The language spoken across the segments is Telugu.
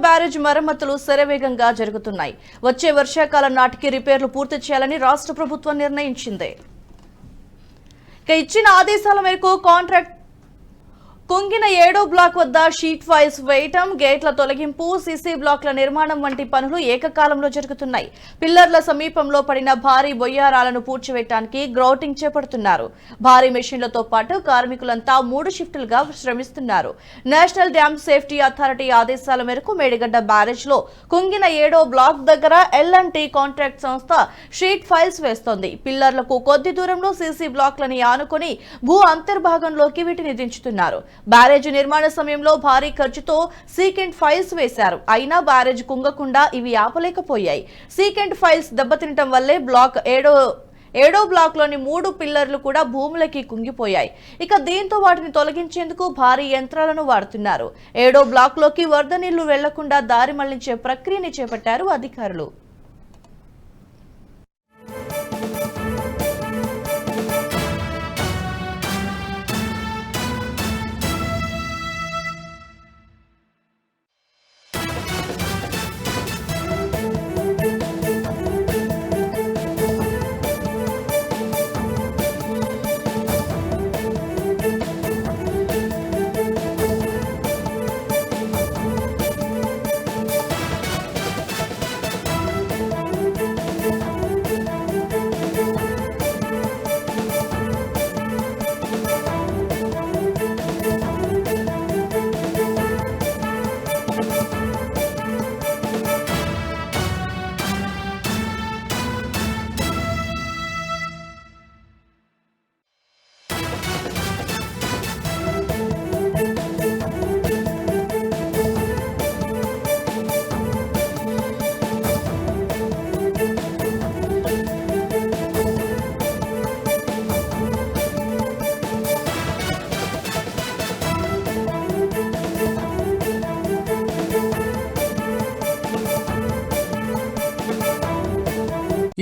బ్యారేజ్ మరమ్మతులు శరవేగంగా జరుగుతున్నాయి. వచ్చే వర్షాకాలం నాటికి రిపేర్లు పూర్తి చేయాలని రాష్ట్ర ప్రభుత్వం నిర్ణయించింది. ఇచ్చిన ఆదేశాల మేరకు కాంట్రాక్ట్ కుంగిన 7వ బ్లాక్ వద్ద షీట్ ఫైల్స్ వేయటం, గేట్ల తొలగింపు, సీసీ బ్లాక్ల నిర్మాణం వంటి పనులు ఏకకాలంలో జరుగుతున్నాయి. పిల్లర్ల సమీపంలో పడిన భారీ బొయ్యారాలను పూడ్చివేయడానికి గ్రౌటింగ్ చేపడుతున్నారు. భారీ మెషిన్లతో పాటు కార్మికులంతా 3 షిఫ్టులుగా శ్రమిస్తున్నారు. నేషనల్ డ్యామ్ సేఫ్టీ అథారిటీ ఆదేశాల మేరకు మేడిగడ్డ బ్యారేజ్ లో కుంగిన 7వ బ్లాక్ దగ్గర L&T కాంట్రాక్ట్ సంస్థ షీట్ ఫైల్స్ వేస్తోంది. పిల్లర్లకు కొద్ది దూరంలో సీసీ బ్లాక్లని ఆనుకొని భూ అంతర్భాగంలోకి వీటిని దించుతున్నారు. బ్యారేజ్ నిర్మాణ సమయంలో భారీ ఖర్చుతో సీకెంట్ ఫైల్స్ వేశారు. అయినా బ్యారేజ్ కుంగకుండా ఇవి ఆపలేకపోయాయి. సీకెంట్ ఫైల్స్ దెబ్బతినటం వల్లే బ్లాక్ 7వ బ్లాక్ లోని 3 పిల్లర్లు కూడా భూములకి కుంగిపోయాయి. ఇక దీంతో వాటిని తొలగించేందుకు భారీ యంత్రాలను వాడుతున్నారు. 7వ బ్లాక్ లోకి వరద నీళ్లు వెళ్లకుండా దారి మళ్లించే ప్రక్రియని చేపట్టారు అధికారులు.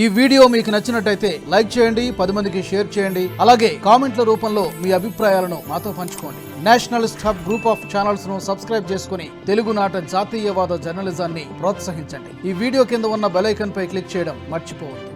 ఈ వీడియో మీకు నచ్చినట్టయితే లైక్ చేయండి, 10 మందికి షేర్ చేయండి. అలాగే కామెంట్ల రూపంలో మీ అభిప్రాయాలను మాతో పంచుకోండి. Nationalist hub group of channels ను సబ్స్క్రైబ్ చేసుకుని తెలుగునాట జాతీయవాద జర్నలిజాన్ని ప్రోత్సహించండి. ఈ వీడియో కింద ఉన్న బెల్ ఐకాన్ పై క్లిక్ చేయడం మర్చిపోవద్దు.